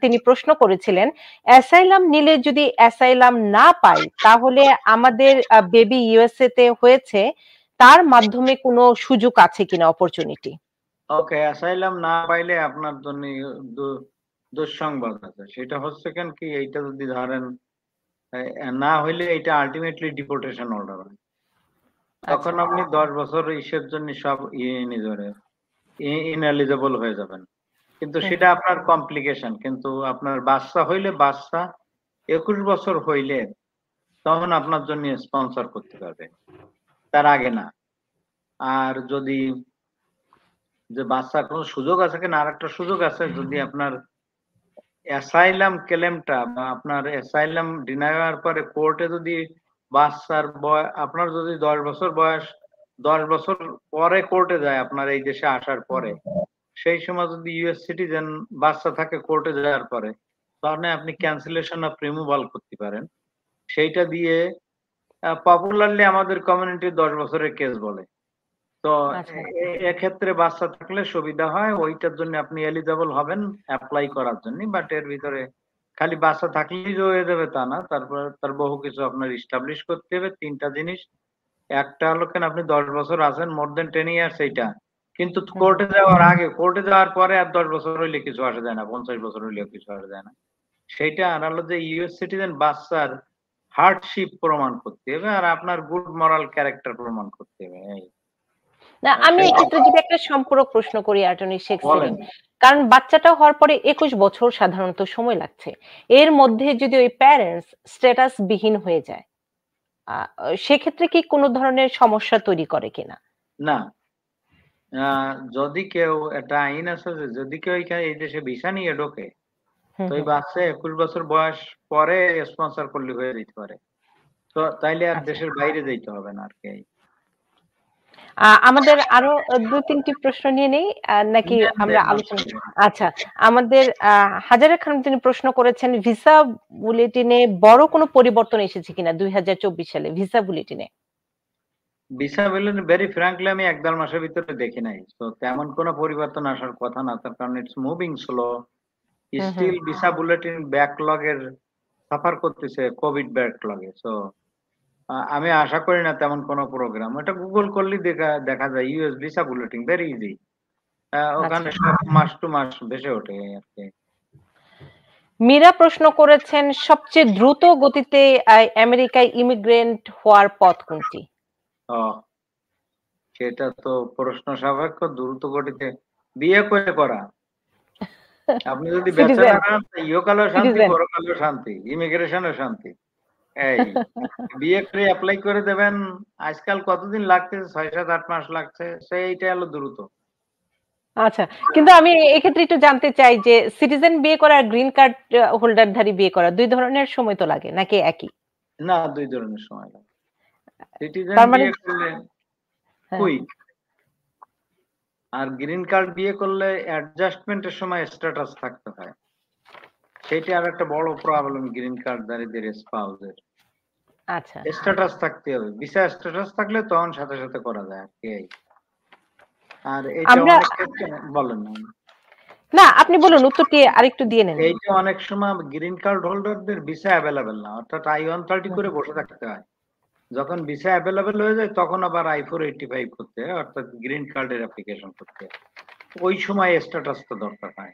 তিনি প্রশ্ন করেছিলেন, অ্যাসাইলাম নিলে যদি অ্যাসাইলাম না পাই তাহলে আমাদের বেবি ইউএসএ তে হয়েছে, তার মাধ্যমে কোনো সুযোগ আছে কিনা, অপরচুনিটি? ওকে, অ্যাসাইলাম না পাইলে আপনার জন্য দুঃসংবাদ আছে। সেটা হচ্ছে কেন কি, এইটা যদি ধরেন না হইলে এটা আলটিমেটলি ডিপোর্টেশন অর্ডার হয়। তখন আচ্ছা। আপনি 10 বছর ইসের জন্য সব নিজরে ইনএলিজিবল হয়ে যাবেন। কিন্তু হুম, সেটা আপনার কমপ্লিকেশন। কিন্তু আপনার বাচ্চা হইলে, বাচ্চা 21 বছর হইলে তখন আপনার জন্য স্পন্সর করতে পারবে, তার আগে না। আর যদি যে বাচ্চার কোনো সুযোগ আছে কিনা, আরেকটা সুযোগ আছে, যদি আপনার অ্যাসাইলাম ক্লেমটা বা আপনার অ্যাসাইলাম ডিনাই হওয়ার পরে কোর্টে যদি বাচ্চার আপনার যদি 10 বছর বয়স, 10 বছর পরে কোর্টে যায় আপনার এই দেশে আসার পরে, সেই সময় যদি ইউএস সিটিজেন বাচ্চা থাকে কোর্টে যাওয়ার পরে, তাহলে আপনি ক্যান্সেলেশন অফ রিমুভাল করতে পারেন। সেইটা দিয়ে পপুলারলি আমাদের কমিউনিটি 10 বছরের কেস বলে। তো আচ্ছা। এক্ষেত্রে বাচ্চা থাকলে সুবিধা হয়, ওইটার জন্য আপনি এলিজিবল হবেন অ্যাপ্লাই করার জন্য। বাট এর ভিতরে খালি বাচ্চা থাকলেই যে হয়ে যাবে তা না, তারপর তার বহু কিছু আপনার ইস্টাবলিশ করতে হবে। 3টা জিনিস। একটা হলো কেন, আপনি 10 বছর আছেন, মোর দেন 10 ইয়ার্স এইটা। কিন্তু হুম, কোর্টে যাওয়ার আগে, কোর্টে যাওয়ার পরে আর 10 বছর হইলে কিছু আসে যায় না, 50 বছর হইলেও কিছু আসে যায় না। সেইটা আর হলো যে ইউএস সিটিজেন বাচ্চার হার্ডশিপ প্রমাণ করতে হবে আর আপনার গুড মরাল ক্যারেক্টার প্রমাণ করতে হবে। না, আমি সেই এক্ষেত্রে যদি একটা সম্পূরক প্রশ্ন করি অ্যাটর্নি শেখ বলেন। সেলিম, কারণ বাচ্চাটা হওয়ার পরে 21 বছর সাধারণত সময় লাগছে, এর মধ্যে যদি ওই প্যারেন্টস স্ট্যাটাস বিহীন হয়ে যায়, সেক্ষেত্রে কি কোনো ধরনের সমস্যা তৈরি করে কিনা? না, যদি কেউ, একটা আইন আছে যে যদি কেউ এই দেশে ভিসা নিয়ে ঢোকে, হুম, তো এই হুম। বাচ্চা 21 বছর বয়স পরে স্পন্সর করলে হয়ে যেতে পারে। তো তাইলে আর আচ্ছা। দেশের বাইরে যাইতে হবে না আর কি। আমাদের আরো ২-৩টি প্রশ্ন নিয়ে নেই, নাকি নেন, আমরা নেন, আলোচনা? আচ্ছা, আমাদের হাজারা খানম তিনি প্রশ্ন করেছেন, ভিসা বুলেটিনে বড় কোনো পরিবর্তন এসেছে কিনা ২০২৪ সালে ভিসা বুলেটিনে? ভিসা বললেন, ভেরি ফ্র্যাঙ্কলি আমি ১-১.৫ মাসের ভিতরে দেখি নাই। তো তেমন কোনো পরিবর্তন আসার কথা না, তার কারণ ইটস মুভিং স্লো। হুম, হুম। স্টিল ভিসা বুলেটিন ব্যাকলগের সাফার করতেছে, কোভিড ব্যাকলগে। সো আমি আশা করি না তেমন কোনো প্রোগ্রাম। ওটা গুগল করলেই দেখা দেখা যায়, US visa bulletin very easy. ওখানে আচ্ছা। সব মাস টু মাস ভেসে ওঠে আরকি। মীরা প্রশ্ন করেছেন, সবচেয়ে দ্রুত গতিতে আমেরিকায় ইমিগ্রেন্ট হওয়ার পথ কোনটি? ও, সেটা তো প্রশ্ন স্বাভাবিক, দ্রুত গতিতে বিয়ে করে করা। আপনি যদি সিটিজেন, ব্যাচেলর হন, ইহকালেও শান্তি, সিটিজেন। পরকালেও শান্তি, ইমিগ্রেশনেও শান্তি। এই বিয়ে করে এপ্লাই করে দেবেন। আজকাল কতদিন লাগতেছে? ৬, ৭, ৮ মাস লাগছে। সেইটা হলো দ্রুত। আচ্ছা, কিন্তু আমি এক্ষেত্রে একটু জানতে চাই যে সিটিজেন বিয়ে করা আর গ্রিন কার্ড হোল্ডারধারী বিয়ে করা ২ ধরনের সময় তো লাগে নাকি একই? না, ২ ধরনের সময় লাগে। সিটিজেন তার মানে বিয়ে করলে হ্যাঁ। কুইক, আর গ্রিন কার্ড বিয়ে করলে অ্যাডজাস্টমেন্টের সময় স্ট্যাটাস থাকতে হয়। সেটা আরেকটা বড় প্রবলেম গ্রিন কার্ডধারীদের স্পাউসের। আচ্ছা। স্ট্যাটাস থাকতে হবে। ভিসা স্ট্যাটাস থাকলে তখন সাথে, সাথে করা যায় আরকি এই। আর এইটা আমরা অনেক ক্ষেত্রে বলেন না। না, আপনি বলুন, উত্তরটি আরেকটু দিয়ে নেন। এইটা অনেক সময় গ্রিন কার্ড হোল্ডারদের ভিসা এভেইলেবল না। অর্থাৎ I-130 হুম, করে বসে থাকতে হয়। যখন ভিসা এভেইলেবল হয়ে যায় তখন আবার I-485 করতে হয়। অর্থাৎ গ্রিন কার্ডের অ্যাপ্লিকেশন করতে হয়। ওই সময় স্ট্যাটাসটা দরকার হয়।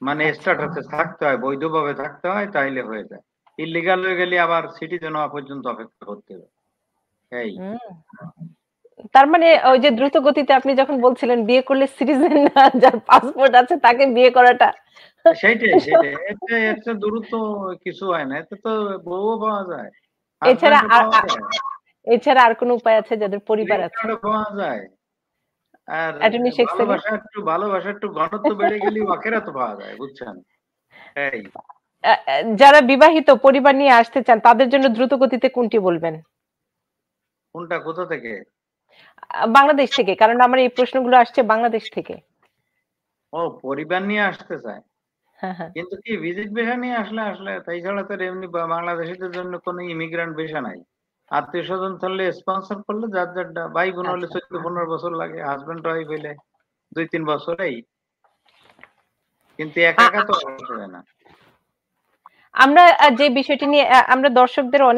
মানে আচ্ছা। স্ট্যাটাসে থাকতে হয়, বৈধভাবে থাকতে হয়, তাইলে হয়ে যায়। ইল্লিগাল হয়ে গেলে আবার সিটিজেন হওয়া পর্যন্ত অপেক্ষা করতে হবে। এই। হুম। তার মানে ওই যে দ্রুত গতিতে আপনি যখন বলছিলেন বিয়ে করলে সিটিজেন না, যার পাসপোর্ট আছে তাকে বিয়ে করাটা সেইটাই, সেইটাই। এর চেয়ে দ্রুত কিছু হয় না। এতে তো বউও পাওয়া যায়, এছাড়া হাসব্যান্ডও আর পাওয়া যায়, এছাড়া আর কোনো উপায় আছে যাদের পরিবার গ্রিন আছে? কার্ডও পাওয়া যায়। আর অ্যাটর্নি শেখ সেলিম, ভালোবাসা একটু ঘনত্ব বেড়ে গেলেই ওয়াকেরা তো পাওয়া যায়, বুঝছেন? এই। যারা বিবাহিত পরিবার নিয়ে আসতে চান তাদের জন্য দ্রুত গতিতে কোনটি বলবেন? কোনটা কোথা থেকে? বাংলাদেশ থেকে, কারণ আমার এই প্রশ্নগুলো আসছে বাংলাদেশ থেকে। ও, পরিবার নিয়ে আসতে চায়। হ্যাঁ, হ্যাঁ। কিন্তু কি ভিজিট ভিসা নিয়ে আসলে তাই ছাড়া তো এমনি বাংলাদেশীদের জন্য কোনো ইমিগ্রেন্ট ভিসা নাই। আত্মীয়-স্বজন থাকলে স্পন্সর করলে যার যারটা, ভাই বোন হলে আচ্ছা। 14-15 বছর লাগে, হাসব্যান্ড ওয়াইফ হইলে 2-3 বছর এই। কিন্তু একা একা তো আসবে না। আমরা যে বিষয়টি নিয়ে আমরা দর্শকদের